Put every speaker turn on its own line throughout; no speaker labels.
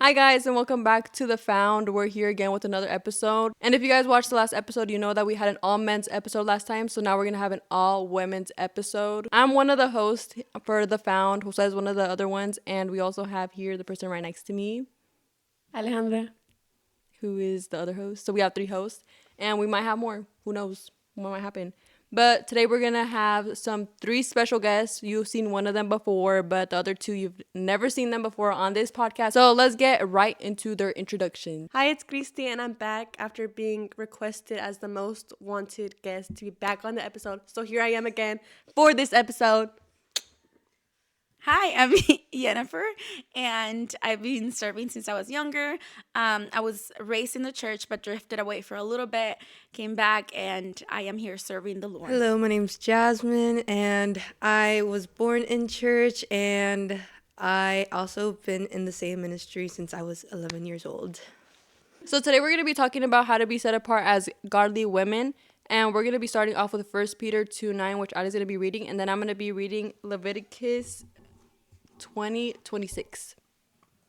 Hi guys, and welcome back to The Found. We're here again with another episode. And if you guys watched the last episode, you know that we had an all men's episode last time, so now we're gonna have an all women's episode. I'm one of the hosts for The Found, who says one of the other ones, and we also have here the person right next to me,
Alejandra.
who is the other host. So we have 3 hosts, and we might have more. Who knows what might happen? But today we're gonna have 3 special guests. You've seen one of them before, but the other 2 you've never seen them before on this podcast. So let's get right into their introduction.
Hi, it's Christy, and I'm back after being requested as the most wanted guest to be back on the episode. So here I am again for this episode.
Hi, I'm Yennifer, and I've been serving since I was younger. I was raised in the church, but drifted away for a little bit, came back, and I am here serving the Lord.
Hello, my name's Jazmine, and I was born in church, and I also been in the same ministry since I was 11 years old.
So today we're gonna be talking about how to be set apart as godly women. And we're going to be starting off with 1 Peter 2:9, which Ali's going to be reading. And then I'm going to be reading Leviticus 20:26.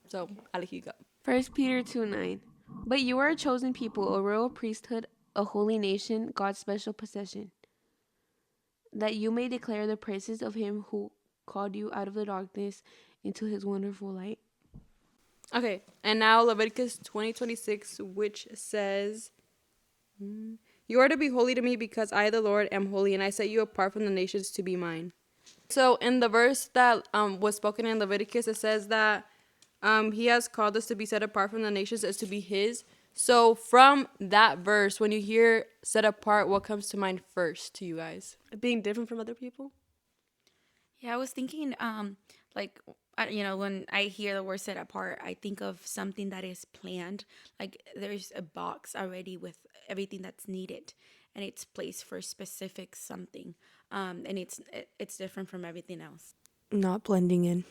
So, Ali, you go.
1 Peter 2:9. But you are a chosen people, a royal priesthood, a holy nation, God's special possession, that you may declare the praises of him who called you out of the darkness into his wonderful light.
Okay, and now Leviticus 20:26, which says, you are to be holy to me because I, the Lord, am holy, and I set you apart from the nations to be mine. So in the verse that was spoken in Leviticus, it says that he has called us to be set apart from the nations as to be his. So from that verse, when you hear set apart, what comes to mind first to you guys?
Being different from other people.
Yeah, I was thinking, when I hear the word set apart, I think of something that is planned. Like there's a box already with everything that's needed, and it's placed for a specific something, and it's different from everything else.
Not blending in.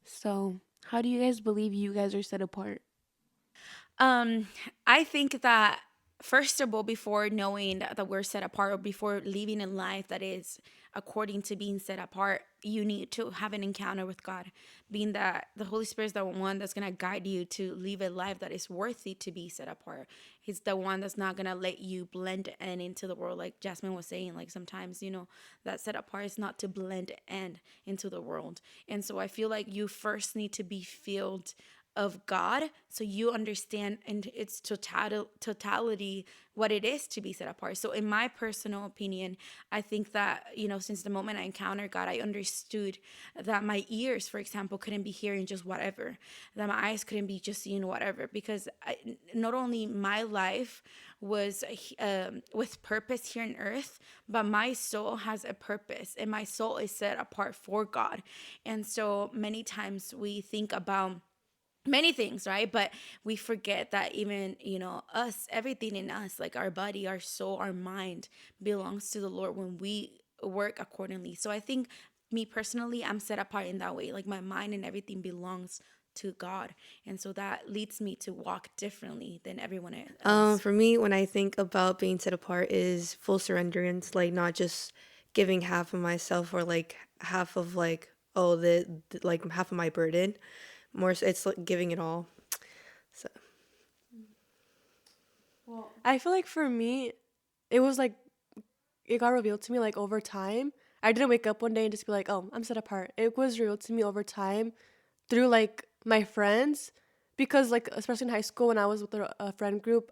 So, how do you guys believe you guys are set apart?
I think that first of all, before knowing that we're set apart, or before living a life that is according to being set apart, you need to have an encounter with God, being that the Holy Spirit is the one that's going to guide you to live a life that is worthy to be set apart. He's the one that's not going to let you blend in into the world. Like Jazmine was saying, like sometimes, that set apart is not to blend into the world. And so I feel like you first need to be filled of God, so you understand in its totality what it is to be set apart. So in my personal opinion, I think that, since the moment I encountered God, I understood that my ears, for example, couldn't be hearing just whatever, that my eyes couldn't be just seeing whatever, because not only my life was with purpose here on earth, but my soul has a purpose, and my soul is set apart for God. And so many times we think about many things, right? But we forget that even, us, everything in us, like our body, our soul, our mind, belongs to the Lord when we work accordingly. So I think me personally, I'm set apart in that way. Like my mind and everything belongs to God. And so that leads me to walk differently than everyone else.
For me, when I think about being set apart, is full surrenderance, like not just giving half of myself or like half of like like half of my burden. More, so it's like giving it all. So
I feel like for me, it was like it got revealed to me like over time. I didn't wake up one day and just be like, "Oh, I'm set apart." It was revealed to me over time through like my friends, because like especially in high school when I was with a friend group,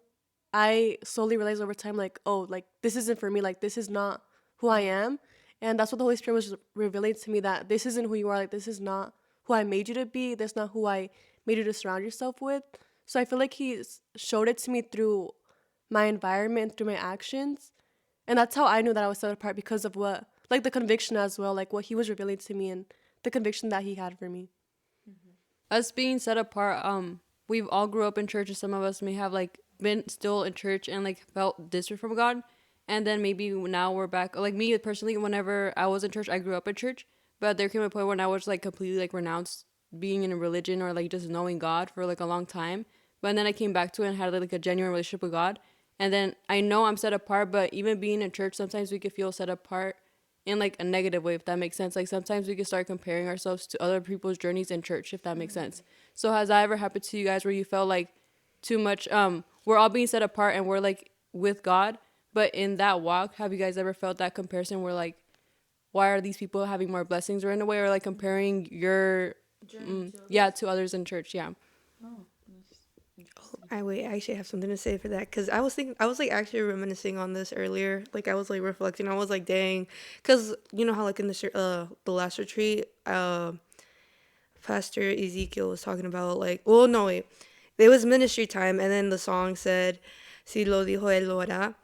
I slowly realized over time like, "Oh, like this isn't for me. Like this is not who I am." And that's what the Holy Spirit was revealing to me, that this isn't who you are. Like this is not who I made you to be. That's not who I made you to surround yourself with. So I feel like he showed it to me through my environment, through my actions. And that's how I knew that I was set apart, because of what, like the conviction as well, like what he was revealing to me and the conviction that he had for me.
Us being set apart, we've all grew up in church, and some of us may have like been still in church and like felt distant from God. And then maybe now we're back. Like me personally, whenever I was in church, I grew up in church. But there came a point when I was like completely like renounced being in a religion or like just knowing God for like a long time. But then I came back to it and had like a genuine relationship with God. And then I know I'm set apart, but even being in church, sometimes we could feel set apart in like a negative way, if that makes sense. Like sometimes we can start comparing ourselves to other people's journeys in church, if that makes sense. So has that ever happened to you guys where you felt like too much we're all being set apart and we're like with God, but in that walk, have you guys ever felt that comparison where like, why are these people having more blessings, or in a way, or like comparing your yeah, to others in church? Yeah.
I actually have something to say for that, because I was like actually reminiscing on this earlier. Like I was like reflecting. I was like, dang, because you know how like in the last retreat, Pastor Ezekiel was talking about like, well, no wait, it was ministry time, and then the song said, "Si lo dijo él lo hará."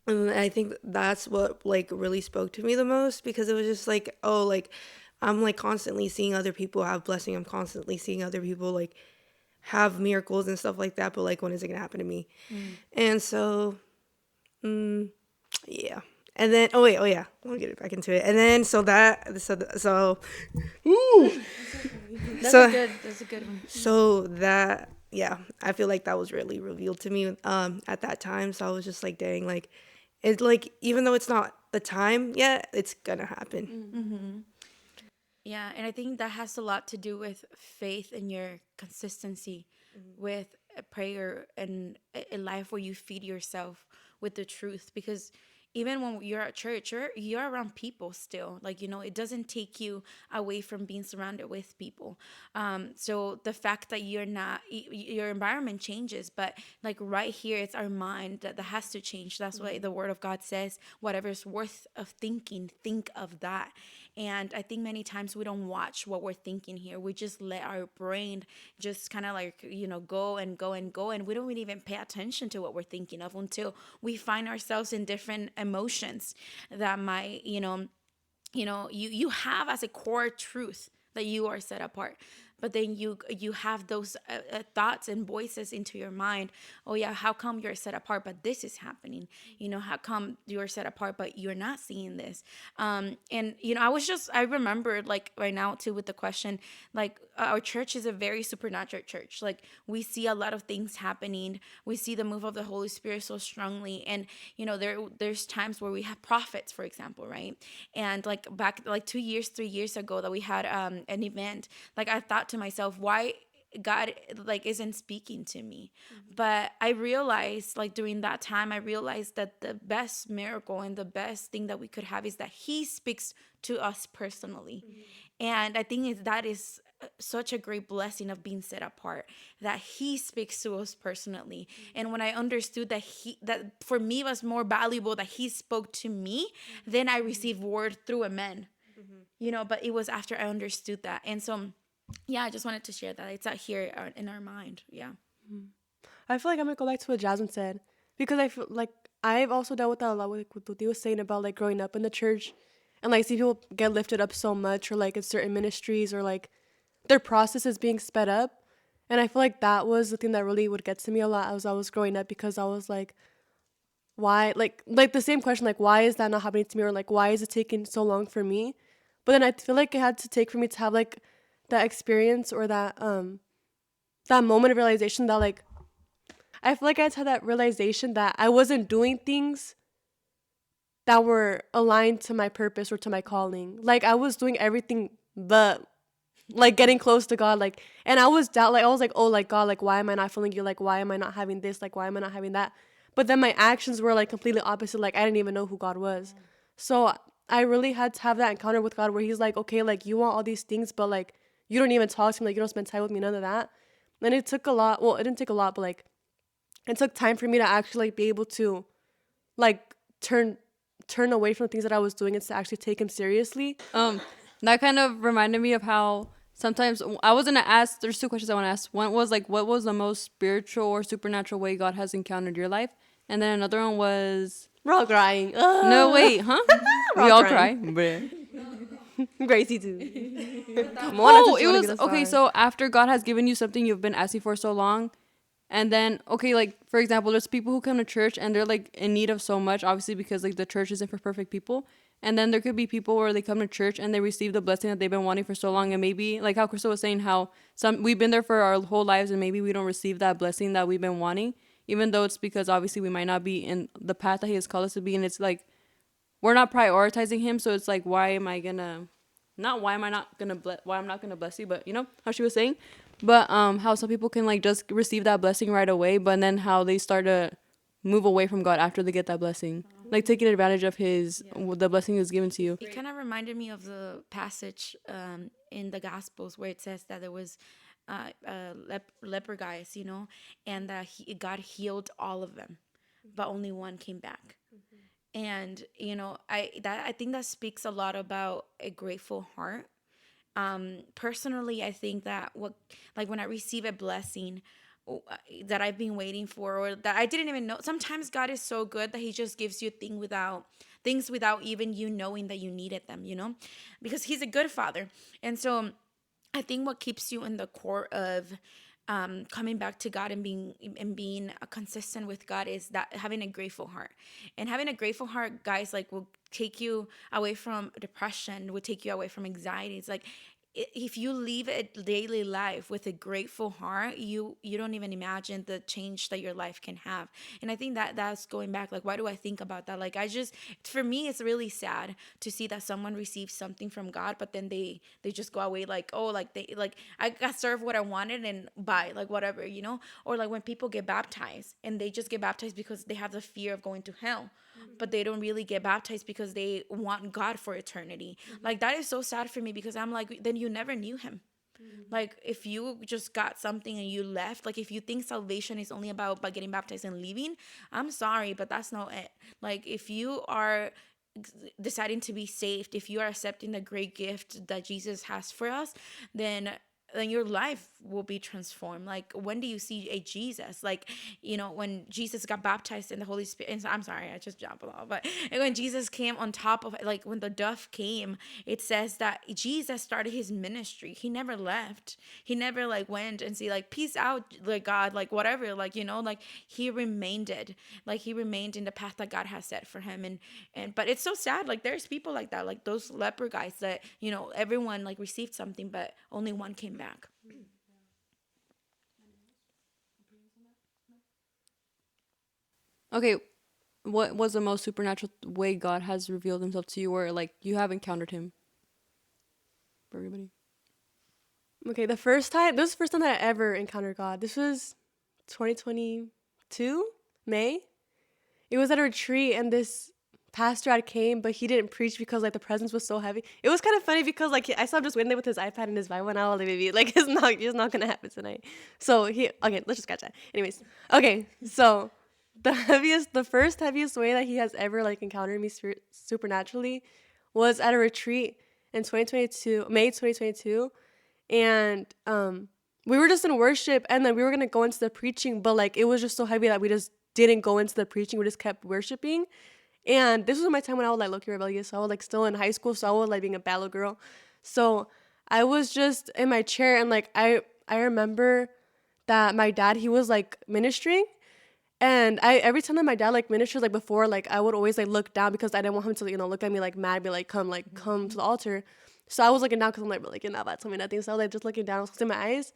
And I think that's what like really spoke to me the most, because it was just like, oh, like I'm like constantly seeing other people have blessing. I'm constantly seeing other people like have miracles and stuff like that, but like when is it gonna happen to me? And so yeah. And then oh yeah, let me get it back into it. And then
That's a good one.
so that yeah, I feel like that was really revealed to me at that time. So I was just like, dang, like it's like, even though it's not the time yet, it's gonna happen.
Yeah, and I think that has a lot to do with faith and your consistency with a prayer and a life where you feed yourself with the truth. Because even when you're at church, you're around people still. Like, it doesn't take you away from being surrounded with people. So the fact that you're not, your environment changes, but like right here, it's our mind that has to change. That's why the Word of God says, whatever's worth of thinking, think of that. And I think many times we don't watch what we're thinking here. We just let our brain just kind of like, go and go and go. And we don't even pay attention to what we're thinking of until we find ourselves in different emotions that might, you have as a core truth that you are set apart. But then you have those thoughts and voices into your mind. Oh yeah, how come you're set apart, but this is happening? How come you're set apart, but you're not seeing this? And I remembered like right now too with the question, like our church is a very supernatural church. Like we see a lot of things happening. We see the move of the Holy Spirit so strongly, and there's times where we have prophets, for example, right? And like back like 3 years ago that we had an event, like I thought to myself, why God like isn't speaking to me? But I realized like during that time, I realized that the best miracle and the best thing that we could have is that He speaks to us personally. And I think that is such a great blessing of being set apart, that He speaks to us personally. And when I understood that for me it was more valuable that He spoke to me, then I received word through a man. But it was after I understood that. And so yeah, I just wanted to share that. It's out here in our mind. Yeah.
I feel like I'm gonna go back to what Jasmine said, because I feel like I've also dealt with that a lot with what he was saying about like growing up in the church and like see people get lifted up so much, or like in certain ministries, or like their process is being sped up. And I feel like that was the thing that really would get to me a lot as I was growing up, because I was like, why, like the same question, like why is that not happening to me, or like why is it taking so long for me? But then I feel like it had to take for me to have like that experience, or that moment of realization that like I feel like I had to have that realization that I wasn't doing things that were aligned to my purpose or to my calling. Like I was doing everything but like getting close to God, like, and I was like, oh, like God, like why am I not feeling you? Like why am I not having this? Like why am I not having that? But then my actions were like completely opposite. Like I didn't even know who God was. So I really had to have that encounter with God where He's like, okay, like you want all these things, but like you don't even talk to me, like you don't spend time with me, none of that. And it took a lot. Well, it didn't take a lot, but like it took time for me to actually like, be able to like turn away from the things that I was doing and to actually take Him seriously.
That kind of reminded me of how sometimes I was gonna ask. There's two questions I want to ask. One was like, what was the most spiritual or supernatural way God has encountered your life? And then another one was,
We're all crying.
no wait, huh? We all cry. Bruh.
Gracie too.
Oh, it was okay. So after God has given you something you've been asking for so long, and then okay, like for example, there's people who come to church and they're like in need of so much, obviously because like the church isn't for perfect people. And then there could be people where they come to church and they receive the blessing that they've been wanting for so long, and maybe like how Crystal was saying, how we've been there for our whole lives and maybe we don't receive that blessing that we've been wanting, even though it's because obviously we might not be in the path that He has called us to be. And it's like, we're not prioritizing him. So it's like, why am I gonna, not why am I not gonna why I'm not gonna bless you, but you know how she was saying, but how some people can like just receive that blessing right away, but then how they start to move away from God after they get that blessing, like taking advantage of his the blessing is given to you.
It kind of reminded me of the passage in the Gospels where it says that there was leper guys, you know, and that God healed all of them, but only one came back. And you know, I think that speaks a lot about a grateful heart. Personally, I think that what, like when I receive a blessing that I've been waiting for, or that I didn't even know. Sometimes God is so good that He just gives you things without even you knowing that you needed them, you know, because He's a good Father. And so I think what keeps you in the core of coming back to God and being consistent with God is that having a grateful heart. And having a grateful heart, guys, like will take you away from depression, will take you away from anxiety. It's like if you live a daily life with a grateful heart, you don't even imagine the change that your life can have. And I think that that's going back, like, why do I think about that? Like, I just, for me, it's really sad to see that someone receives something from God, but then they just go away like, oh, like they, like I got served what I wanted and bye, like whatever, you know. Or like when people get baptized and they just get baptized because they have the fear of going to hell, but they don't really get baptized because they want God for eternity. Like that is so sad for me, because I'm like, then you never knew Him. Like if you just got something and you left, like if you think salvation is only about by getting baptized and leaving, I'm sorry, but that's not it. Like if you are deciding to be saved, if you are accepting the great gift that Jesus has for us, then your life will be transformed. Like when do you see a Jesus? Like, you know, when Jesus got baptized in the Holy Spirit, I'm sorry, I just jumped a lot, but when Jesus came on top of, like when the dove came, it says that Jesus started His ministry. He never left. He never like went and say like, peace out, like God, like whatever, like, you know, like He remained in the path that God has set for Him. And but it's so sad, like there's people like that, like those leper guys that, you know, everyone like received something, but only one came back.
Okay, what was the most supernatural way God has revealed Himself to you, or like you have encountered Him? For everybody.
Okay, this was the first time that I ever encountered God. This was 2022, May. It was at a retreat, and this pastor had came, but he didn't preach because like the presence was so heavy. It was kind of funny because like I saw him just waiting there with his iPad and his Bible, and I was like, baby, like it's not gonna happen tonight. So okay, let's just catch that. Anyways, okay, so the first heaviest way that he has ever like encountered me supernaturally was at a retreat in 2022, May 2022, and we were just in worship, and then we were gonna go into the preaching, but like it was just so heavy that we just didn't go into the preaching. We just kept worshiping. And this was my time when I was like low-key rebellious. So I was like still in high school. So I was like being a bad little girl. So I was just in my chair, and like I remember that my dad, he was like ministering. And every time that my dad like ministers, like before, like I would always like look down because I didn't want him to, you know, look at me like mad, be like, come to the altar. So I was looking down because I'm like, you're not about to tell me nothing. So I was like just looking down, I was closing my eyes.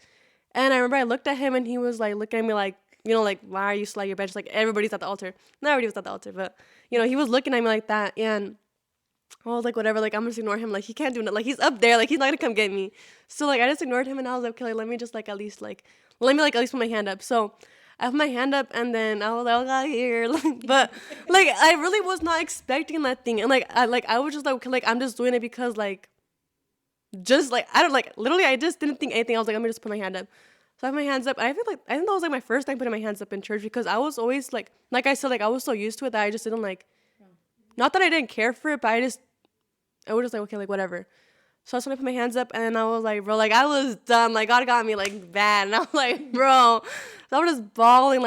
And I remember I looked at him, and he was like looking at me like, you know, like, why are you still at your bench? Like, everybody's at the altar. Not everybody was at the altar, but, you know, he was looking at me like that. And I was like, whatever, like, I'm just ignore him. Like, he can't do nothing. Like, he's up there. Like, he's not gonna come get me. So, like, I just ignored him, and I was like, okay, like, let me just, like, at least put my hand up. So I put my hand up, and then I was like, oh, God, here. But, like, I really was not expecting that thing. And, like, I was just like, okay, like, I'm just doing it because, like, just, like, I don't, like, literally, I just didn't think anything. I was like, let me just put my hand up. So I have my hands up. And I think that was like my first time putting my hands up in church, because I was always like I said, like I was so used to it that I just didn't like, not that I didn't care for it, but I was just like, okay, like whatever. So that's when I put my hands up, and then I was like, bro, like I was done. Like God got me like bad. And I was like, bro, so I was just bawling.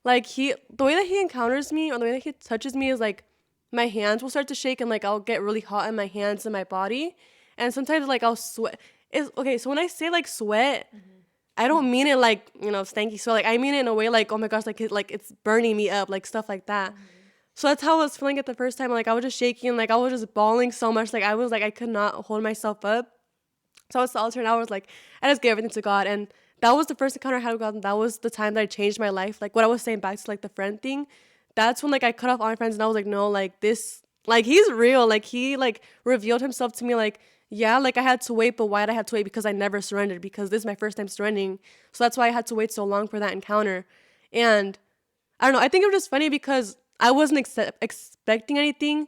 Like the way that He encounters me, or the way that He touches me, is like my hands will start to shake, and like I'll get really hot in my hands and my body. And sometimes like I'll sweat. Okay, so when I say like sweat, I don't mean it like, you know, stanky sweat. Like I mean it in a way like, oh my gosh, like it's burning me up, like stuff like that. So that's how I was feeling it the first time. Like I was just shaking, like I was just bawling so much. Like I was like, I could not hold myself up. So I was at the altar, and I was like, I just gave everything to God. And that was the first encounter I had with God. And that was the time that I changed my life. Like what I was saying back to like the friend thing, that's when like I cut off all my friends and I was like, no, like this, like he's real. Like he like revealed himself to me. Like, yeah, like I had to wait, but why did I have to wait? Because I never surrendered, because this is my first time surrendering. So that's why I had to wait so long for that encounter. And I don't know, I think it was just funny because I wasn't expecting anything,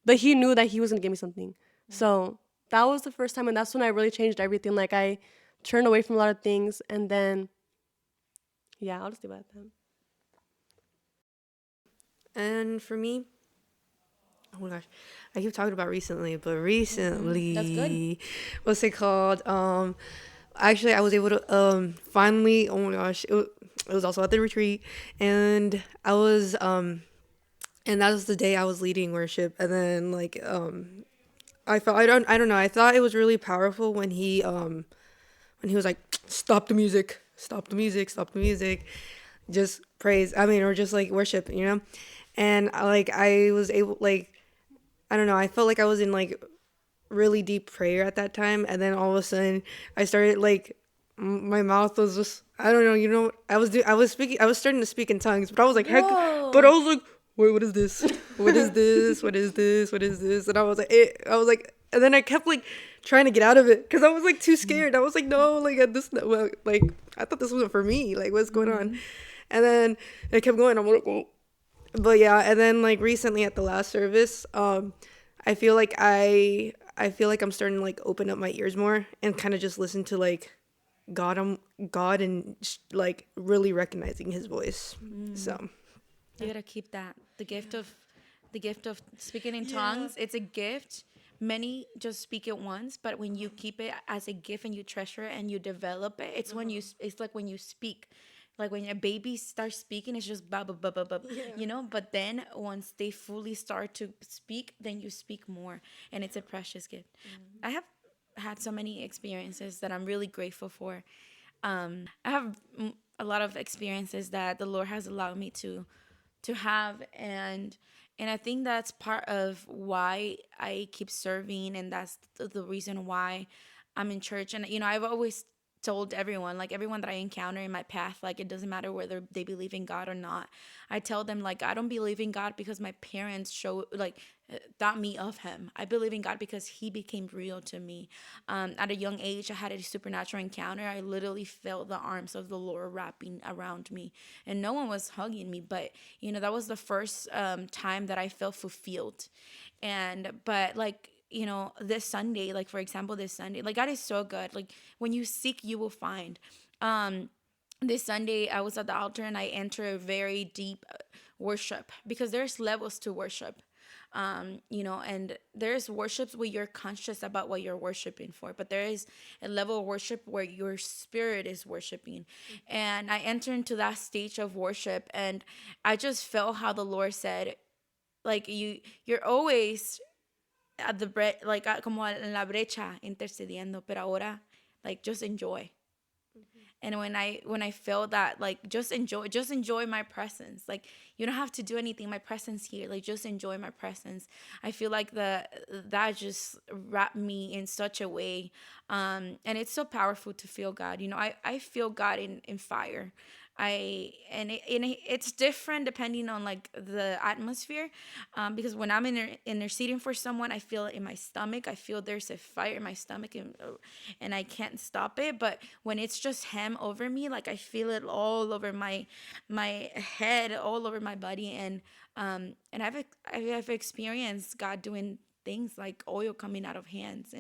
but he knew that he was gonna give me something. So that was the first time, and that's when I really changed everything. Like I turned away from a lot of things, and then yeah, I'll just leave it at that.
And for me, oh my gosh, I keep talking about recently, but recently,
That's good.
what's it called? Actually, I was able to finally. Oh my gosh, it was also at the retreat, and I was and that was the day I was leading worship, and then like I felt I don't know, I thought it was really powerful when he was like, stop the music, stop the music, stop the music, just praise. I mean, or just like worship, you know. And like I was able, like, I don't know, I felt like I was in like really deep prayer at that time, and then all of a sudden I started like my mouth was just, I don't know, you know, I was speaking, I was starting to speak in tongues, but I was like heck, but I was like, wait, what is this? What is this? What is this? What is this? And I was like, and then I kept like trying to get out of it because I was like too scared. I was like, no, like this, well, like I thought this wasn't for me. Like what's going on? And then I kept going. I'm like, oh. But yeah, and then like recently at the last service, I feel like I feel like I'm starting to like open up my ears more and kind of just listen to like God and like really recognizing His voice. So
You gotta keep that. The gift of speaking in tongues. It's a gift. Many just speak it once, but when you keep it as a gift and you treasure it and you develop it, it's when it's like when you speak. Like when a baby starts speaking, it's just blah blah blah blah blah, you know. But then once they fully start to speak, then you speak more, and it's a precious gift. I have had so many experiences that I'm really grateful for. I have a lot of experiences that the Lord has allowed me to have, and I think that's part of why I keep serving, and that's the reason why I'm in church. And you know, I've always told everyone, like everyone that I encounter in my path, like it doesn't matter whether they believe in God or not. I tell them like I don't believe in God because my parents show like taught me of Him. I believe in God because He became real to me. At a young age, I had a supernatural encounter. I literally felt the arms of the Lord wrapping around me, and no one was hugging me. But you know, that was the first time that I felt fulfilled. But like, you know, this Sunday, like for example, this Sunday, like God is so good. Like when you seek, you will find. This Sunday, I was at the altar and I entered a very deep worship because there's levels to worship. You know, and there's worships where you're conscious about what you're worshiping for, but there is a level of worship where your spirit is worshiping. And I entered into that stage of worship, and I just felt how the Lord said, like you're always at the like como en la brecha intercediendo, pero ahora like just enjoy. And when I feel that, like just enjoy my presence. Like you don't have to do anything, my presence here, like just enjoy my presence. I feel like that just wrapped me in such a way, and it's so powerful to feel God. You know, I feel God in fire. It's different depending on like the atmosphere, because when I'm interceding for someone, I feel it in my stomach. I feel there's a fire in my stomach, and I can't stop it. But when it's just Him over me, like I feel it all over my head, all over my body, and I've experienced God doing things like oil coming out of hands,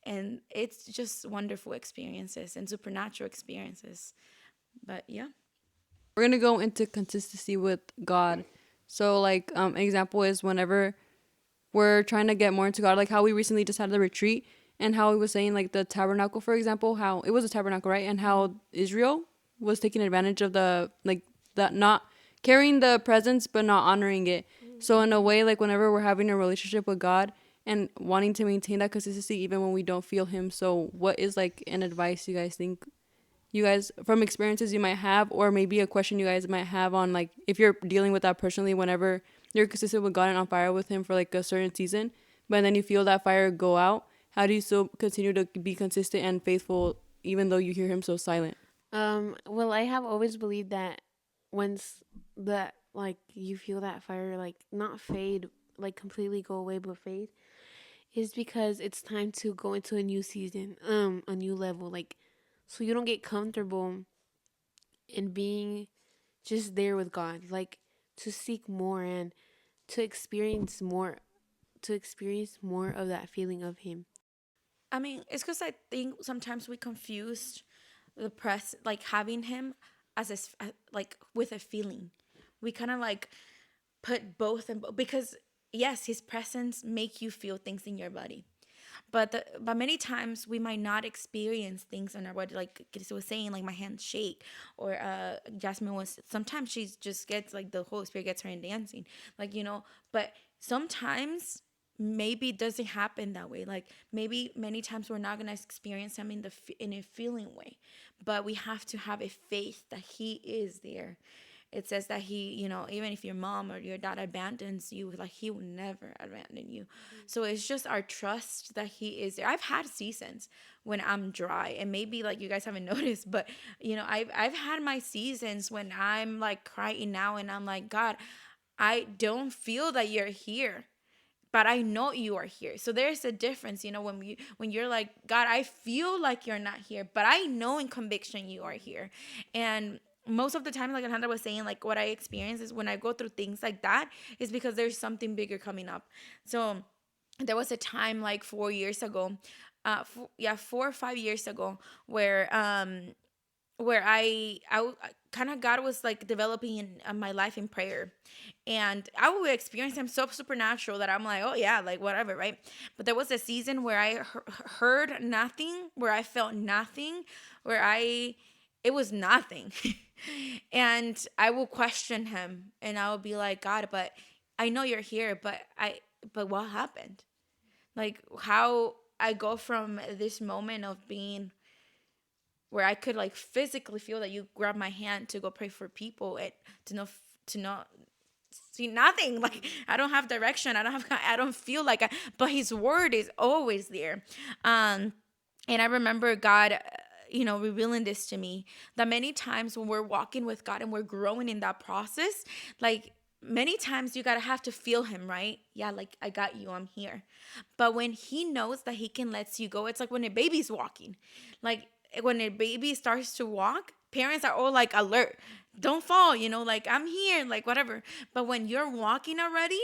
and it's just wonderful experiences and supernatural experiences. But yeah.
We're gonna go into consistency with God. So like an example is whenever we're trying to get more into God, like how we recently just had the retreat, and how he was saying like the tabernacle, for example, how it was a tabernacle, right? And how Israel was taking advantage of the like that, not carrying the presence but not honoring it. So in a way, like whenever we're having a relationship with God and wanting to maintain that consistency even when we don't feel Him. So what is like an advice you guys think, you guys, from experiences you might have, or maybe a question you guys might have on like if you're dealing with that personally, whenever you're consistent with God and on fire with Him for like a certain season, but then you feel that fire go out, how do you still continue to be consistent and faithful even though you hear Him so silent?
Well, I have always believed that once the
like you feel that fire like not fade, like completely go away but fade, is because it's time to go into a new season, a new level, like so you don't get comfortable in being just there with God, like to seek more and to experience more, of that feeling of him.
I mean, it's because I think sometimes we confused the press, like having him as like with a feeling. We kind of like put both in, because yes, his presence make you feel things in your body. But many times we might not experience things in our body, like Chris was saying, like my hands shake, or Jazmine was, sometimes she just gets like the Holy Spirit gets her in dancing, like, you know. But sometimes maybe it doesn't happen that way. Like maybe many times we're not gonna experience him in a feeling way, but we have to have a faith that he is there. It says that he, you know, even if your mom or your dad abandons you, like he will never abandon you. So it's just our trust that he is there. I've had seasons when I'm dry, and maybe like you guys haven't noticed, but you know, I've had my seasons when I'm like crying now, and I'm like, God, I don't feel that you're here, but I know you are here. So there's a difference, you know, when you're like, God, I feel like you're not here, but I know in conviction you are here. And most of the time, like Alejandra was saying, like what I experience is when I go through things like that is because there's something bigger coming up. So there was a time like 4 years ago, 4 or 5 years ago, where I kind of, God was like developing in my life in prayer, and I would experience him so supernatural that I'm like, oh yeah, like whatever, right? But there was a season where I heard nothing, where I felt nothing, where it was nothing. And I will question him, and I will be like, God, but I know you're here, but what happened? Like how I go from this moment of being where I could like physically feel that you grab my hand to go pray for people, and to not see nothing. Like I don't have direction. I don't feel like but his word is always there. And I remember God, you know, revealing this to me, that many times when we're walking with God and we're growing in that process, like many times you gotta have to feel him, right? Yeah, like I got you, I'm here. But when he knows that he can let you go, it's like when a baby's walking. Like when a baby starts to walk, parents are all like alert. Don't fall, you know, like I'm here, like whatever. But when you're walking already,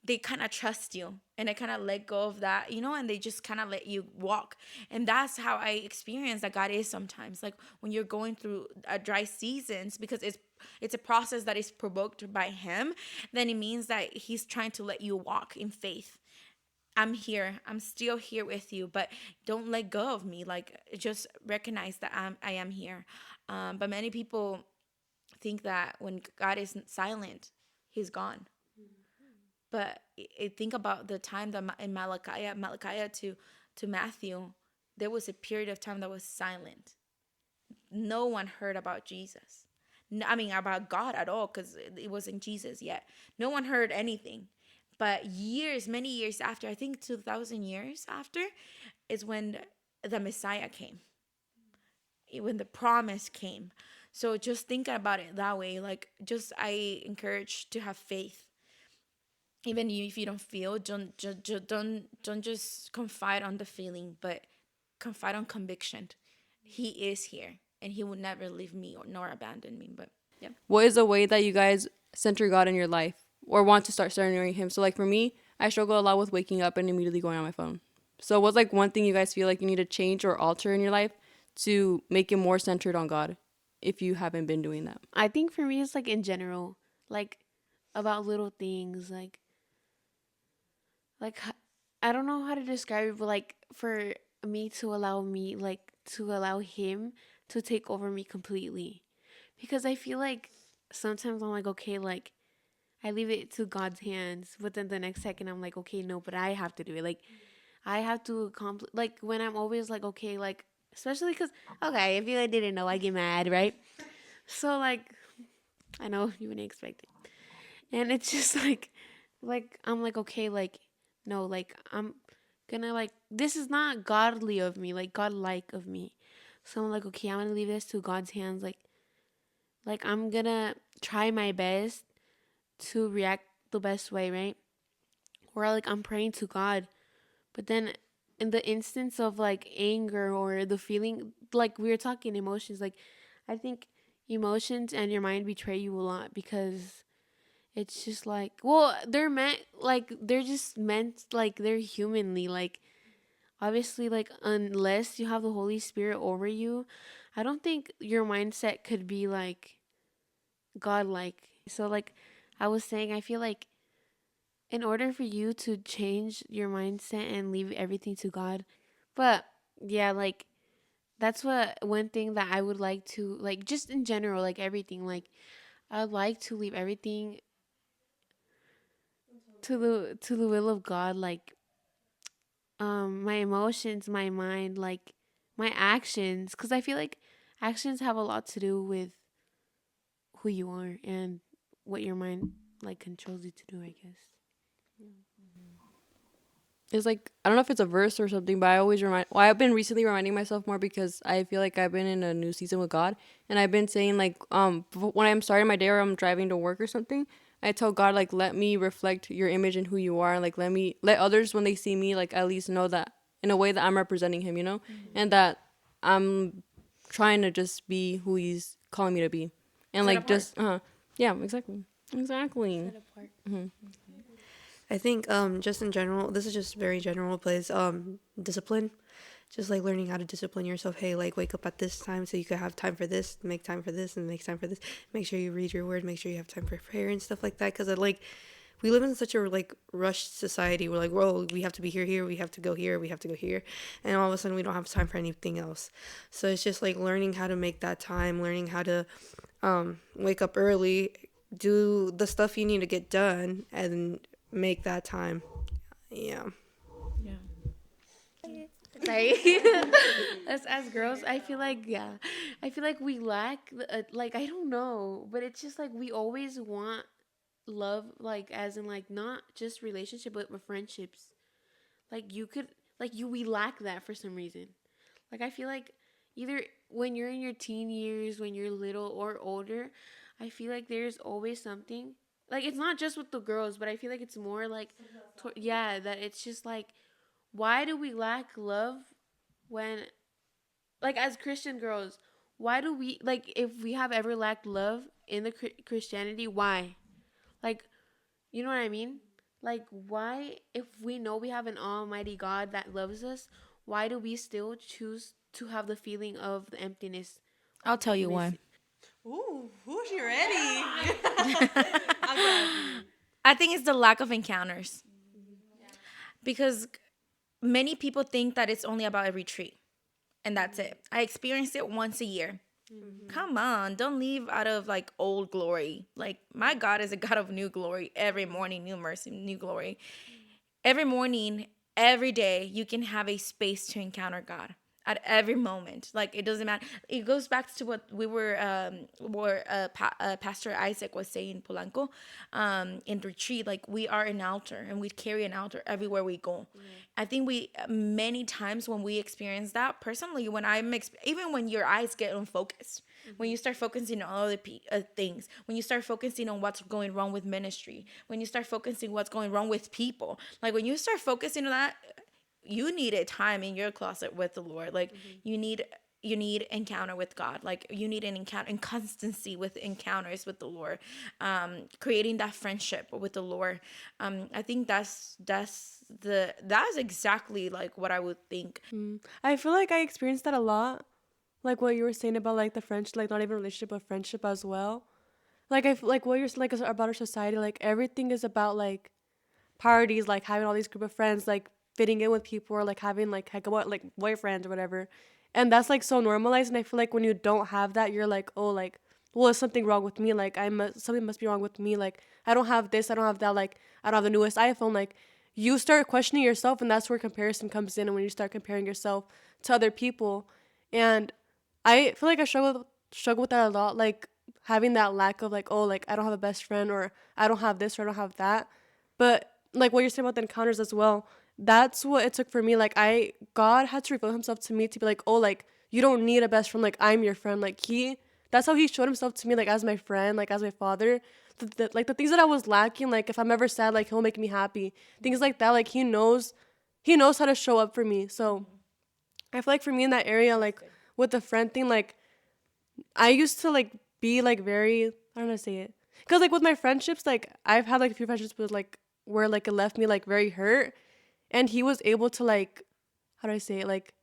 they kind of trust you, and they kind of let go of that, you know, and they just kind of let you walk. And that's how I experience that God is sometimes, like when you're going through dry seasons, because it's a process that is provoked by him, then it means that he's trying to let you walk in faith. I'm here. I'm still here with you, but don't let go of me. Like just recognize that I am here. But many people think that when God is silent, he's gone. But think about the time that in Malachi to Matthew, there was a period of time that was silent. No one heard about Jesus. I mean, about God at all, because it wasn't Jesus yet. No one heard anything. But years, many years after, I think 2,000 years after, is when the Messiah came, when the promise came. So just think about it that way. Like, just I encourage to have faith. Even if you don't feel, don't just confide on the feeling, but confide on conviction. He is here, and he will never leave me nor abandon me. But yeah.
What is a way that you guys center God in your life or want to start centering him? So like for me, I struggle a lot with waking up and immediately going on my phone. So what's like one thing you guys feel like you need to change or alter in your life to make it more centered on God if you haven't been doing that?
I think for me it's like in general, like about little things, like I don't know how to describe it, but like for me to allow me, like to allow him to take over me completely, because I feel like sometimes I'm like, okay, like I leave it to God's hands, but then the next second I'm like, okay, no, but I have to do it. Like I have to accomplish. Like when I'm always like, okay, like especially because okay, if you didn't know, I get mad, right? So like I know you wouldn't expect it, and it's just like I'm like, okay, like no, like I'm gonna like this is not godly of me, like godlike of me. So I'm like, okay, I'm gonna leave this to God's hands. Like I'm gonna try my best to react the best way, right? Or like I'm praying to God, but then in the instance of like anger or the feeling, like we were talking emotions, like I think emotions and your mind betray you a lot, because it's just like, well, they're meant, like they're just meant, like they're humanly, like obviously, like unless you have the Holy Spirit over you, I don't think your mindset could be like godlike. So like I was saying, I feel like in order for you to change your mindset and leave everything to God, but yeah, like that's what one thing that I would like to, like just in general, like everything, like I'd like to leave everything to the will of God, like my emotions, my mind, like my actions, cuz I feel like actions have a lot to do with who you are and what your mind like controls you to do, I guess.
It's like, I don't know if it's a verse or something, but I always I've been recently reminding myself more because I feel like I've been in a new season with God, and I've been saying like, when I'm starting my day or I'm driving to work or something, I tell God like, let me reflect your image and who you are, and like let others when they see me like at least know that in a way that I'm representing Him, and that I'm trying to just be who He's calling me to be, and
Set
like
apart.
just yeah, exactly.
Set apart.
I think just in general, this is just very general, but it's discipline. Just like learning how to discipline yourself. Hey, like wake up at this time so you could have time for this, make time for this, and make time for this. Make sure you read your word. Make sure you have time for prayer and stuff like that. Because like we live in such a like rushed society. We're like, whoa, we have to be here, we have to go here, we have to go here, and all of a sudden we don't have time for anything else. So it's just like learning how to make that time, learning how to wake up early, do the stuff you need to get done, and make that time. Yeah.
Sorry. As girls, I feel like, yeah, I feel like we lack like I don't know, but it's just like we always want love, like as in like not just relationship but with friendships. Like you could, like you we lack that for some reason. Like I feel like either when you're in your teen years, when you're little or older, I feel like there's always something. Like it's not just with the girls, but I feel like it's more like yeah, that it's just like, why do we lack love when, like as Christian girls, why do we, like if we have ever lacked love in the Christianity, why? Like, you know what I mean? Like why, if we know we have an almighty God that loves us, why do we still choose to have the feeling of the emptiness?
I'll tell you why.
Ooh, who's you ready?
I think it's the lack of encounters. Because many people think that it's only about a retreat and that's it. I experience it once a year. Come on, don't leave out of like old glory. Like my God is a God of new glory every morning, new mercy, new glory. Every morning, every day, you can have a space to encounter God at every moment. Like it doesn't matter. It goes back to what we were, Pastor Isaac was saying, Polanco, in retreat. Like we are an altar, and we carry an altar everywhere we go. I think we many times when we experience that personally, when even when your eyes get unfocused, when you start focusing on other things, when you start focusing on what's going wrong with ministry, when you start focusing what's going wrong with people, like when you start focusing on that, you need a time in your closet with the Lord. Like you need encounter with God. Like you need an encounter and constancy with encounters with the Lord, creating that friendship with the Lord. I think that's exactly like what I would think.
I feel like I experienced that a lot. Like what you were saying about like the friendship, like not even relationship, but friendship as well. Like I feel like what you're like about our society, like everything is about like parties, like having all these group of friends, like fitting in with people, or like having like what like boyfriends or whatever, and that's like so normalized. And I feel like when you don't have that, you're like, oh, like, well, is something wrong with me? Like something must be wrong with me. Like I don't have this, I don't have that. Like I don't have the newest iPhone. Like you start questioning yourself, and that's where comparison comes in. And when you start comparing yourself to other people, and I feel like I struggle with that a lot. Like having that lack of like, oh, like I don't have a best friend, or I don't have this, or I don't have that. But like what you're saying about the encounters as well, that's what it took for me. Like God had to reveal himself to me to be like, oh, like you don't need a best friend. Like I'm your friend. Like that's how he showed himself to me, like as my friend, like as my father. like the things that I was lacking. Like if I'm ever sad, like he'll make me happy. Things like that. Like he knows how to show up for me. So I feel like for me in that area, like with the friend thing, like I used to like be like very, I don't know how to say it. Cause like with my friendships, like I've had like a few friendships with like where like it left me like very hurt, and he was able to like, how do I say it, like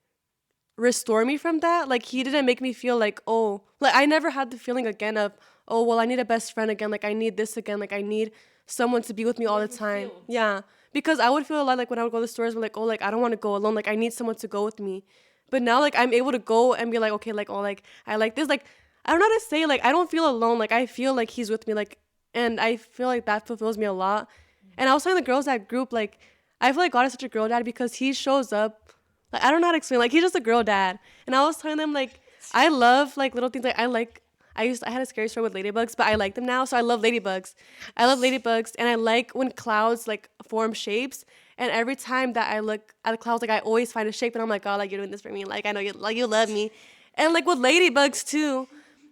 restore me from that. Like he didn't make me feel like, oh, like I never had the feeling again of, oh well, I need a best friend again, like I need this again, like I need someone to be with me all the time. Yeah, because I would feel a lot like when I would go to the stores, like, oh, like I don't want to go alone, like I need someone to go with me. But now like I'm able to go and be like, okay, like, oh, like I like this, like I don't know how to say, like I don't feel alone, like I feel like he's with me, like, and I feel like that fulfills me a lot. And I was telling the girls that group, like I feel like God is such a girl dad because he shows up, like I don't know how to explain, like he's just a girl dad. And I was telling them like I love like little things, like I had a scary story with ladybugs, but I like them now, so I love ladybugs. I love ladybugs, and I like when clouds like form shapes. And every time that I look at the clouds, like I always find a shape, and I'm like, God, like you're doing this for me. Like I know you love me, and like with ladybugs too.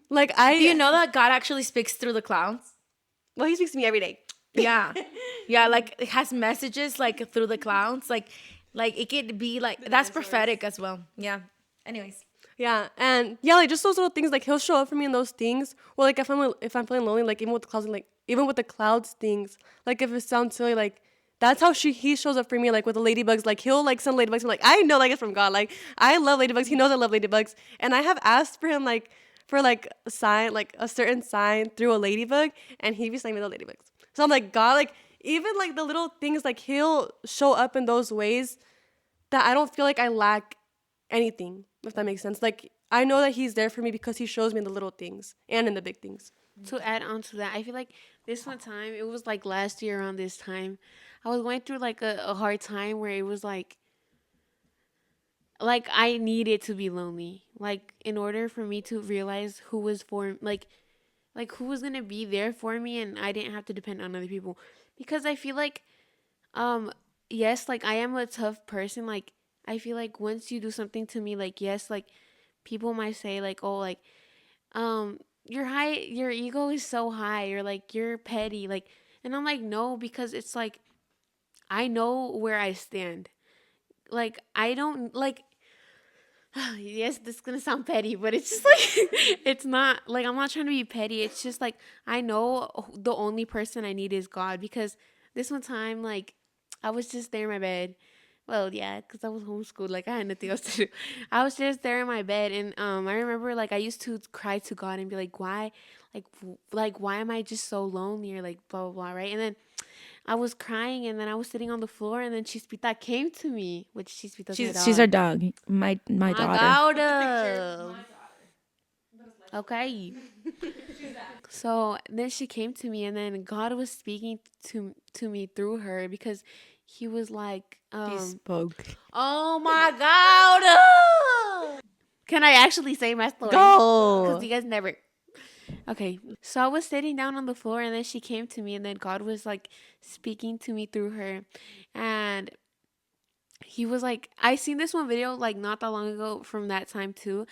Like
Do you know that God actually speaks through the clouds?
well, he speaks to me every day.
Yeah. Yeah, like it has messages like through the clouds. Like it could be like that's prophetic as well. Yeah. Anyways.
Yeah, and yeah, like just those little things, like he'll show up for me in those things. Or like if I'm feeling lonely, like even with the clouds, like even with the clouds things, like if it sounds silly, like that's how he shows up for me. Like with the ladybugs, like he'll like send ladybugs. I'm like, I know like it's from God. Like I love ladybugs. He knows I love ladybugs, and I have asked for him like for like a sign, like a certain sign through a ladybug, and he be sending me the ladybugs. So I'm like, God, like even like the little things, like he'll show up in those ways that I don't feel like I lack anything, if that makes sense. Like I know that he's there for me because he shows me in the little things and in the big things.
To add on to that, I feel like this one time, it was like last year around this time, I was going through like a hard time where it was like I needed to be lonely. Like in order for me to realize who was for like who was gonna be there for me, and I didn't have to depend on other people. Because I feel like yes, like I am a tough person. Like I feel like once you do something to me, like yes, like people might say like, oh, like your ego is so high, or like you're petty, like, and I'm like, no, because it's like I know where I stand. Like I don't like yes, this is gonna sound petty, but it's just like it's not like I'm not trying to be petty. It's just like I know the only person I need is God. Because this one time, like I was just there in my bed. Well, yeah, because I was homeschooled. Like I had nothing else to do. I was just there in my bed, and I remember like I used to cry to God and be like, why, like why am I just so lonely, or like blah blah blah, right? And then I was crying, and then I was sitting on the floor, and then Chispita came to me, which Chispita's my dog.
She's our dog. My daughter.
daughter. Okay. So then she came to me, and then God was speaking to me through her, because he was like,
She spoke.
oh my God. Can I actually say my story?
Go.
Because you guys never. Okay. So I was sitting down on the floor, and then she came to me, and then God was like speaking to me through her. And he was like, I seen this one video like not that long ago from that time too,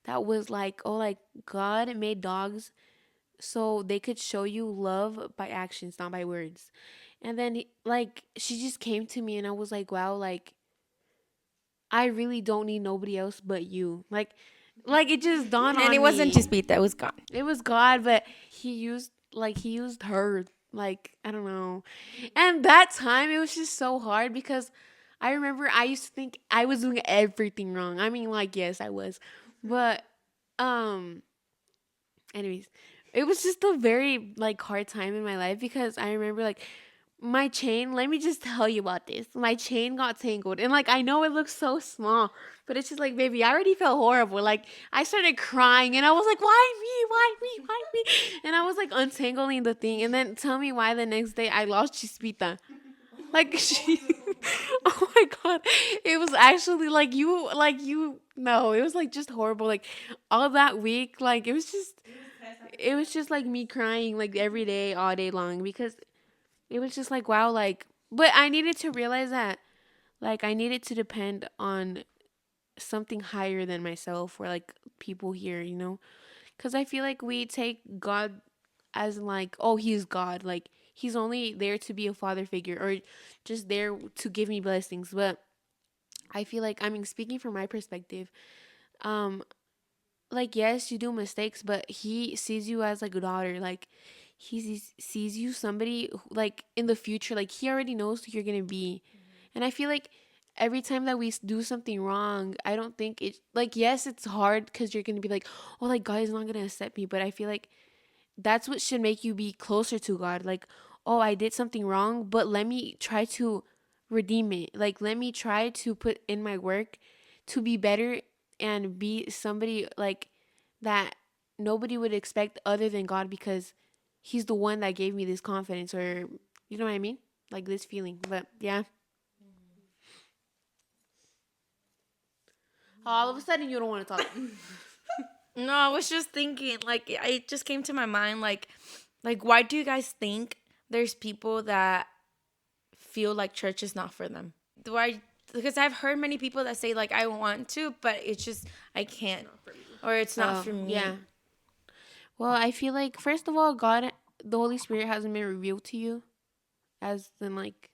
that was like, oh, like God made dogs so they could show you love by actions, not by words. And then like she just came to me, and I was like, wow, like I really don't need nobody else but you. Like it just dawned on me.
And it wasn't Chispita, it was God.
It was God, but he used her. Like, I don't know. And that time it was just so hard, because I remember I used to think I was doing everything wrong. I mean, like, yes, I was. But anyways, it was just a very like hard time in my life, because I remember like my chain, let me just tell you about this. My chain got tangled, and like I know it looks so small, but it's just like, baby, I already felt horrible. Like I started crying, and I was like, why me? Why me? Why me? And I was like untangling the thing, and then tell me why the next day I lost Chispita. Like she oh my God. It was actually like you no, it was like just horrible. Like all that week, like it was just like me crying like every day, all day long, because it was just like, wow, like, but I needed to realize that, like, I needed to depend on something higher than myself, or like people here, you know, because I feel like we take God as in like, oh, he's God. Like he's only there to be a father figure or just there to give me blessings. But I feel like, I mean, speaking from my perspective, um, like yes, you do mistakes, but he sees you as like a daughter. Like sees you somebody like in the future. Like he already knows who you're gonna be, and I feel like every time that we do something wrong, I don't think it like yes, it's hard because you're gonna be like, oh, like God is not gonna accept me, but I feel like that's what should make you be closer to God. Like, oh, I did something wrong, but let me try to redeem it. Like, let me try to put in my work to be better and be somebody like that nobody would expect other than God because he's the one that gave me this confidence or you know what I mean? Like this feeling. But yeah. All of a sudden you don't want to talk.
No, I was just thinking, like, it just came to my mind, like, why do you guys think there's people that feel like church is not for them? Why? Because I've heard many people that say, like, I want to, but it's just, I can't. Or it's not for me.
Yeah. Well, I feel like, first of all, God, the Holy Spirit hasn't been revealed to you as in, like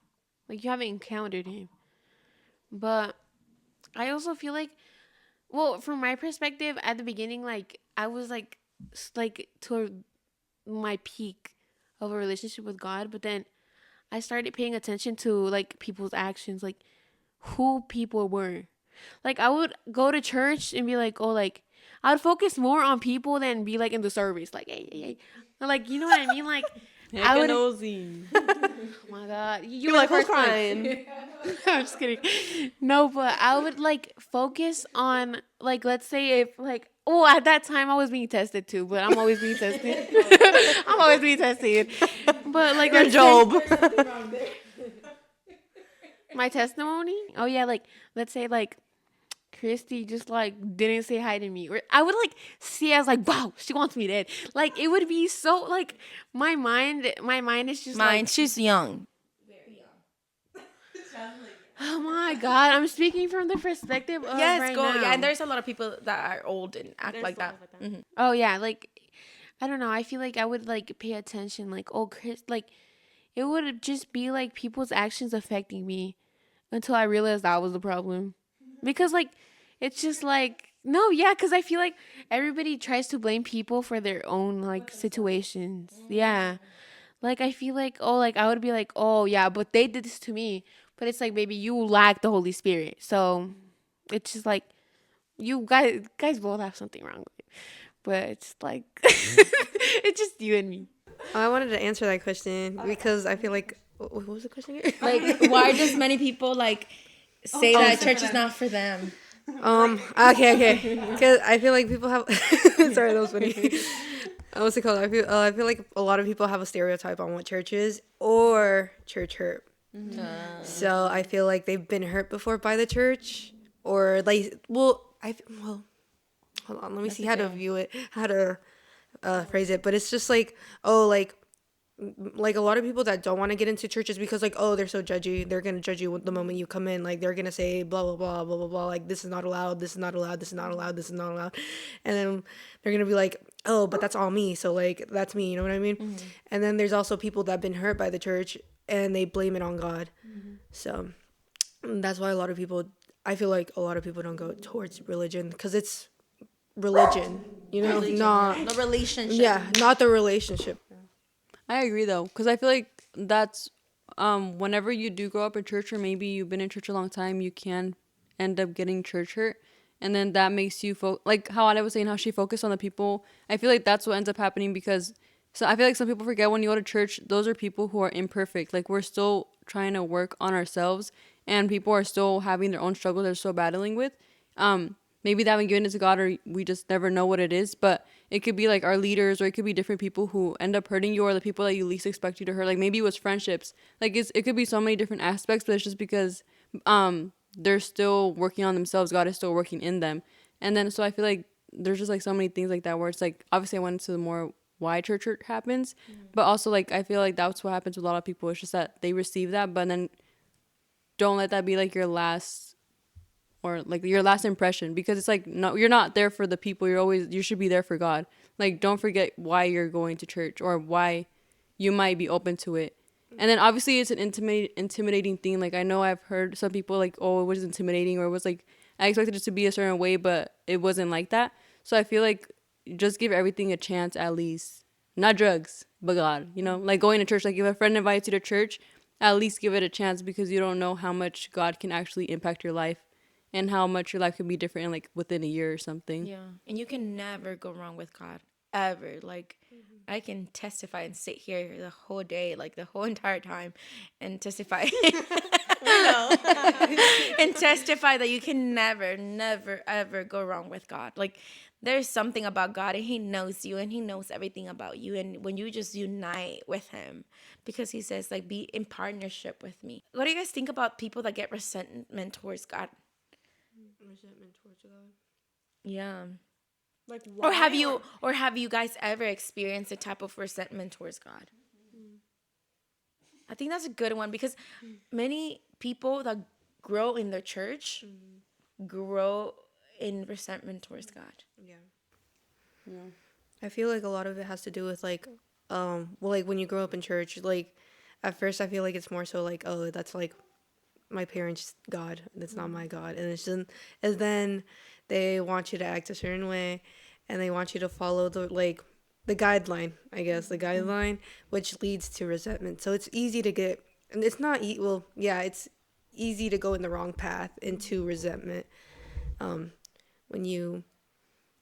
you haven't encountered him. But I also feel like, well, from my perspective, at the beginning, like, I was, like to my peak of a relationship with God. But then I started paying attention to, like, people's actions, like, who people were. Like, I would go to church and be like, oh, like, I would focus more on people than be, like, in the service. Like, hey. Like, you know what I mean? Like, I would...
nosy.
Oh, my God. You were
like,
the
who's
first one.
crying?
I'm just kidding. No, but I would, like, focus on, like, let's say if, like, oh, at that time I was being tested too, but I'm always being tested. I'm always being tested. But, like,
You're
let's
Job.
say- my testimony? Oh, yeah, like, let's say, like, Christy just, like, didn't say hi to me. Or I would, like, see as, like, wow, she wants me dead. Like, it would be so, like, my mind is just, like...
She's young.
Oh my God, I'm speaking from the perspective of
Yes,
right
go.
now.
Yeah, and there's a lot of people that are old and act like that. Mm-hmm.
Oh yeah, like I don't know. I feel like I would like pay attention. Like oh, Chris, like it would just be like people's actions affecting me until I realized that was the problem. Because like it's just like no, yeah, because I feel like everybody tries to blame people for their own like situations. Yeah, like I feel like oh, like I would be like oh yeah, but they did this to me. But it's like, baby, you lack the Holy Spirit. So it's just like, you guys both have something wrong with it. But it's like, it's just you and me.
I wanted to answer that question because I feel like what was the question again?
Like, why does many people like say that church is not for them?
Okay. Because I feel like people have. Sorry, that was funny. What's it called? I feel like a lot of people have a stereotype on what church is or church hurt. So I feel like they've been hurt before by the church, or like, hold on, let me see how to view it, how to phrase it. But it's just like, oh, like a lot of people that don't want to get into churches because like, oh, they're so judgy. They're gonna judge you the moment you come in. Like they're gonna say blah blah blah blah blah blah. Like this is not allowed. This is not allowed. This is not allowed. This is not allowed. And then they're gonna be like, oh, but that's all me. So like that's me. You know what I mean? Mm-hmm. And then there's also people that've been hurt by the church and they blame it on God. Mm-hmm. So that's why I feel like a lot of people don't go towards religion because it's religion. You know, not
the relationship.
Yeah, not the relationship.
I agree though, because I feel like that's whenever you do grow up in church or maybe you've been in church a long time, you can end up getting church hurt, and then that makes you like how Anna was saying how she focused on the people. I feel like that's what ends up happening because I feel like some people forget when you go to church, those are people who are imperfect. Like we're still trying to work on ourselves, and people are still having their own struggles they're still battling with. Maybe they haven't given it to God or we just never know what it is, but it could be like our leaders or it could be different people who end up hurting you or the people that you least expect you to hurt. Like maybe it was friendships. Like it could be so many different aspects, but it's just because they're still working on themselves. God is still working in them. And then so I feel like there's just like so many things like that where it's like obviously I went into the more why church hurt happens, but also like I feel like that's what happens with a lot of people. It's just that they receive that, but then don't let that be like your last or like your last impression, because it's like, no, you're not there for the people. You should be there for God. Like, don't forget why you're going to church or why you might be open to it. And then obviously it's an intimidating thing. Like, I know I've heard some people like, oh, it was intimidating, or it was like, I expected it to be a certain way, but it wasn't like that. So I feel like just give everything a chance at least. Not drugs, but God, like going to church. Like if a friend invites you to church, at least give it a chance, because you don't know how much God can actually impact your life and how much your life can be different in like within a year or something.
Yeah. And you can never go wrong with God. Ever. Like, I can testify and sit here the whole day, like the whole entire time, and testify. And testify that you can never, never, ever go wrong with God. Like, there's something about God, and He knows you, and He knows everything about you. And when you just unite with Him, because He says, like, be in partnership with me. What do you guys think about people that get resentment towards God?
Resentment towards God.
Yeah.
Like,
Or have you guys ever experienced a type of resentment towards God? I think that's a good one, because many people that grow in their church grow in resentment towards God.
Yeah. I feel like a lot of it has to do with like, well, like when you grow up in church, like at first I feel like it's more so like, oh, that's like my parents' God, that's not my God, and then they want you to act a certain way, and they want you to follow the guideline, I guess, the guideline, which leads to resentment. So it's easy to get, and it's not it's easy to go in the wrong path into resentment, when you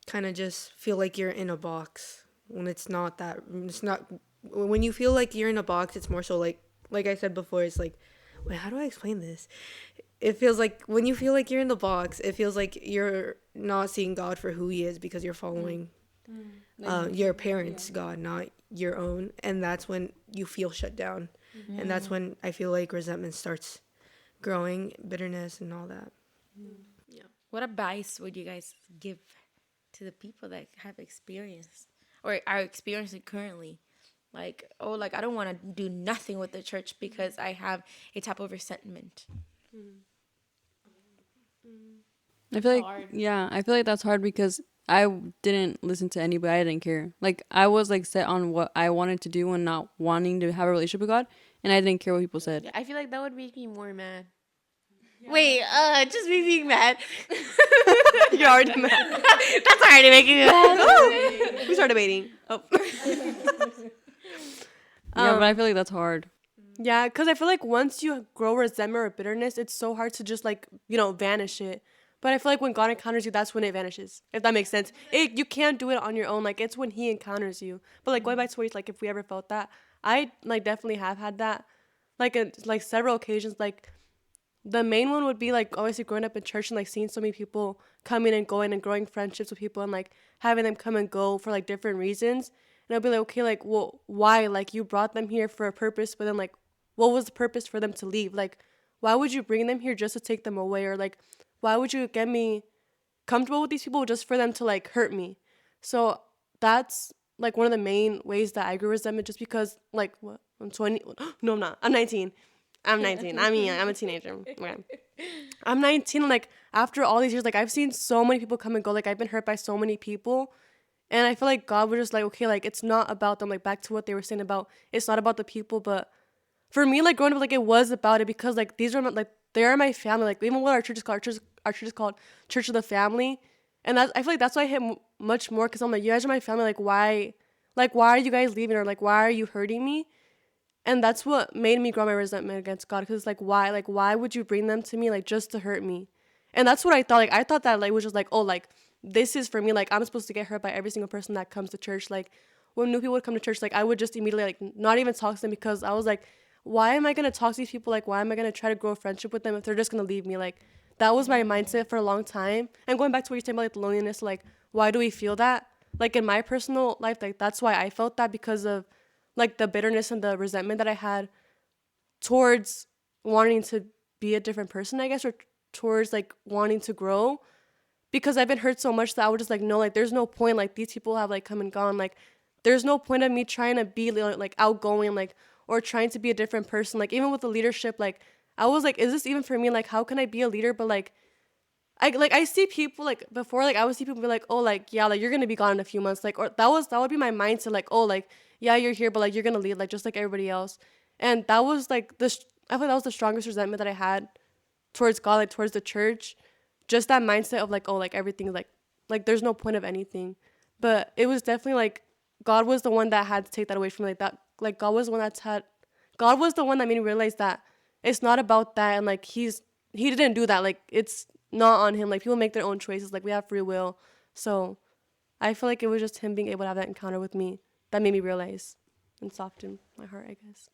kind of just feel like you're in a box, when it's not. When you feel like you're in a box, it's more so like I said before, it's like, wait, how do I explain this? It feels like when you feel like you're in the box, it feels like you're not seeing God for who He is, because you're following your parents' God, not your own. And that's when you feel shut down. And that's when I feel like resentment starts growing, bitterness and all that.
Yeah. What advice would you guys give to the people that have experienced or are experiencing currently? Like, oh, like, I don't want to do nothing with the church because I have a type of resentment.
I feel like, I feel like that's hard, because I didn't listen to anybody. I didn't care. Like, I was like set on what I wanted to do and not wanting to have a relationship with God, and I didn't care what people said.
Yeah, I feel like that would make me more mad. Yeah. Wait, just me being mad.
You're already mad.
That's already making me mad.
Oh, we started debating. Oh.
Yeah, but I feel like that's hard.
Yeah, because I feel like once you grow resentment or bitterness, it's so hard to just like, vanish it. But I feel like when God encounters you, that's when it vanishes, if that makes sense. You can't do it on your own. Like, it's when He encounters you. But like, going back to what, like, if we ever felt that, I like definitely have had that, like several occasions. Like, the main one would be like obviously growing up in church and like seeing so many people coming and going and growing friendships with people and like having them come and go for like different reasons. And I'll be like, okay, like, well, why? Like, you brought them here for a purpose, but then like, what was the purpose for them to leave? Like, why would you bring them here just to take them away? Or like, why would you get me comfortable with these people just for them to like hurt me? So that's like one of the main ways that I grew resentment, just because like, what, I'm 20. No, I'm not. I'm 19. I mean, I'm a teenager. Okay. I'm 19. Like, after all these years, like, I've seen so many people come and go. Like, I've been hurt by so many people. And I feel like God was just like, okay, like, it's not about them. Like, back to what they were saying about, it's not about the people. But for me, like, growing up, like, it was about it, because, like, these are my, like, they are my family. Like, even what our church is called, our church is called Church of the Family. And I feel like that's why I hit much more, because I'm like, you guys are my family. Like, why are you guys leaving? Or, like, why are you hurting me? And that's what made me grow my resentment against God, because it's like, why would you bring them to me, like, just to hurt me? And that's what I thought. Like, I thought that, like, was just like, oh, like, this is for me. Like, I'm supposed to get hurt by every single person that comes to church. Like, when new people would come to church, like, I would just immediately, like, not even talk to them, because I was like, why am I going to talk to these people? Like, why am I going to try to grow a friendship with them if they're just going to leave me? Like, that was my mindset for a long time. And going back to what you're saying about, like, the loneliness, like, why do we feel that? Like, in my personal life, like, that's why I felt that, because of, like, the bitterness and the resentment that I had towards wanting to be a different person, I guess, or towards, like, wanting to grow, because I've been hurt so much that I was just like, no, like, there's no point. Like, these people have, like, come and gone. Like, there's no point of me trying to be, like, outgoing, like, or trying to be a different person. Like, even with the leadership, like, I was like, is this even for me? Like, how can I be a leader, but, like, I see people like before, like I would see people be like, oh, like yeah, like you're gonna be gone in a few months, like, or that would be my mindset, like, oh, like yeah, you're here, but like you're gonna leave, like just like everybody else. And that was like I feel like that was the strongest resentment that I had towards God, like towards the church, just that mindset of like, oh, like everything, like there's no point of anything. But it was definitely like God was the one that had to take that away from me, like that, like God was the one that made me realize that it's not about that, and like he didn't do that, like it's not on him. Like people make their own choices, like we have free will. So I feel like it was just him being able to have that encounter with me that made me realize and soften my heart, I guess.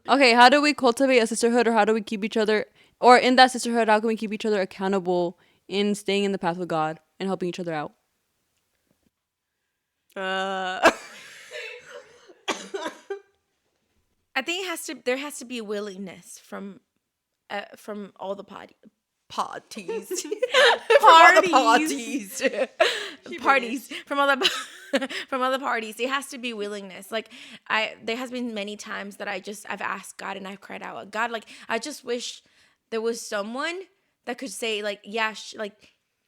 Okay, how do we cultivate a sisterhood, or how do we keep each other, or in that sisterhood, how can we keep each other accountable in staying in the path with God and helping each other out?
I think there has to be willingness from all the parties. Parties from all the from other parties. There has to be willingness. Like there has been many times that I've asked God and I've cried out, God, like I just wish there was someone that could say like, yeah,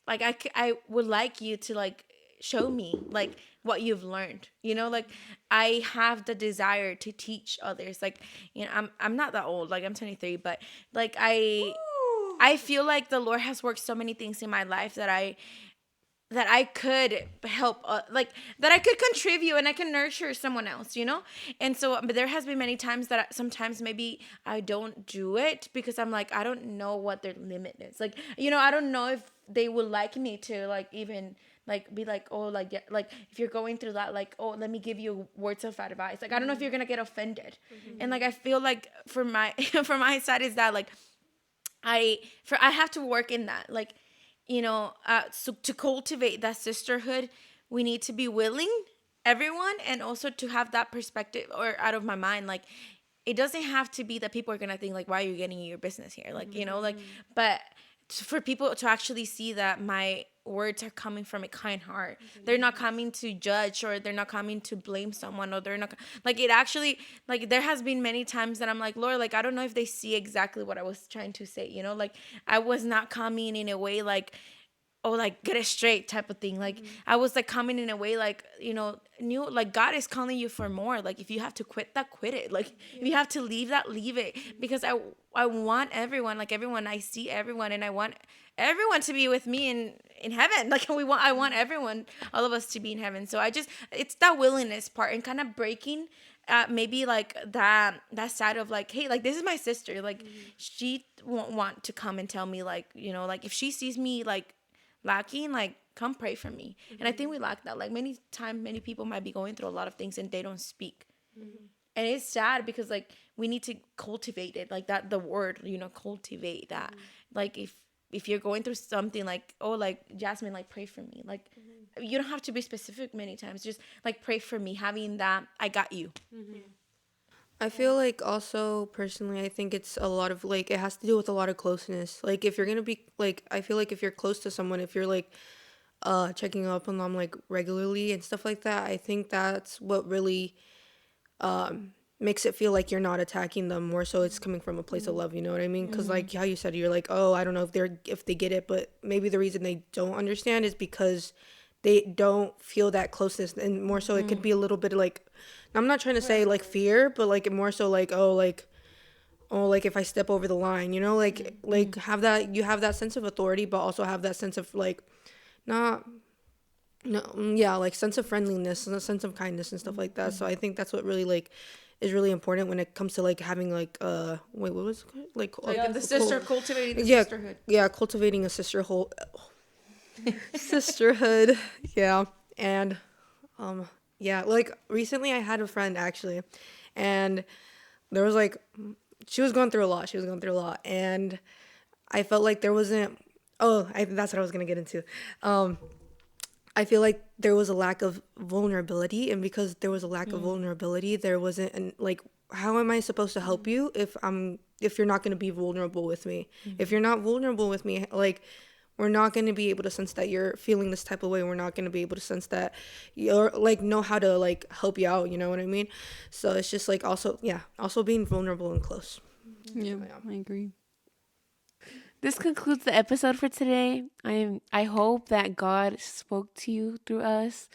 I would like you to like show me like what you've learned, like I have the desire to teach others. Like, I'm not that old, like I'm 23, but like I feel like the Lord has worked so many things in my life that I could help, like that I could contribute and I can nurture someone else, And so, but there has been many times that sometimes maybe I don't do it because I'm like, I don't know what their limit is. Like, I don't know if they would like me to like even like be like, oh, like, yeah, like if you're going through that, like, oh, let me give you words of advice. Like, I don't know if you're going to get offended. And like, I feel like for my, for my side is that like, I have to work in that, like, so to cultivate that sisterhood, we need to be willing, everyone, and also to have that perspective or out of my mind, like it doesn't have to be that people are gonna think like, why are you getting your business here, like like, but for people to actually see that my words are coming from a kind heart. They're not coming to judge, or they're not coming to blame someone, or they're not like, it actually, like there has been many times that I'm like, Lord, like I don't know if they see exactly what I was trying to say, like I was not coming in a way like, oh, like get it straight type of thing. Like I was like coming in a way like, new, like God is calling you for more. Like if you have to quit that, quit it. Like if you have to leave that, leave it. Because I want everyone, like everyone, I see everyone, and I want everyone to be with me in heaven. Like I want everyone, all of us to be in heaven. So it's that willingness part and kind of breaking maybe like that side of like, hey, like this is my sister. Like she won't want to come and tell me like, like if she sees me like lacking, like come pray for me. And I think we lack that. Like many people might be going through a lot of things and they don't speak. And it's sad because like we need to cultivate it, like that, the word, cultivate that. Like if you're going through something, like, oh, like Jazmine, like pray for me, like you don't have to be specific many times, just like pray for me, having that I got you.
I feel like also personally, I think it's a lot of like, it has to do with a lot of closeness. Like if you're gonna be like, I feel like if you're close to someone, if you're like checking up on them like regularly and stuff like that, I think that's what really makes it feel like you're not attacking them. More so it's coming from a place of love, you know what I mean? Because like how you said, you're like, oh, I don't know if they get it, but maybe the reason they don't understand is because they don't feel that closeness. And more so it could be a little bit like, I'm not trying to say like fear, but like more so like, oh, like if I step over the line, like have that, you have that sense of authority, but also have that sense of like like sense of friendliness and a sense of kindness and stuff like that. So I think that's what really like is really important when it comes to like having like what was it called? Like
Cultivating the sisterhood.
Yeah, cultivating a sisterhood. Yeah. And yeah, like recently I had a friend actually, and there was like, she was going through a lot, and I felt like there wasn't, that's what I was gonna get into. I feel like there was a lack of vulnerability, and because there was a lack of vulnerability, there wasn't like, how am I supposed to help you if you're not going to be vulnerable with me? If you're not vulnerable with me, like we're not going to be able to sense that you're feeling this type of way. We're not going to be able to sense that you're like know how to like help you out, you know what I mean? So it's just like also being vulnerable and close.
Yeah, I agree.
this concludes the episode for today. I hope that God spoke to you through us,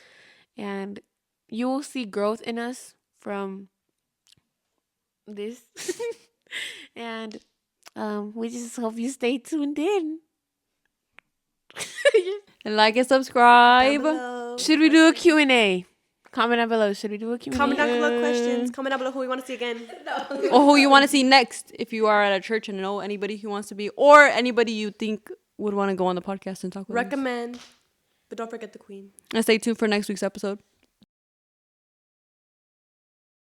and you will see growth in us from this. And we just hope you stay tuned in.
And like and subscribe.
Should we do a Q&A? Comment down below. Should we do a Q&A?
Comment down below questions. Comment down below who we want to see again.
Or who you want to see next if you are at a church and know anybody who wants to be, or anybody you think would want to go on the podcast and talk with us.
Recommend. But don't forget the queen.
And stay tuned for next week's episode.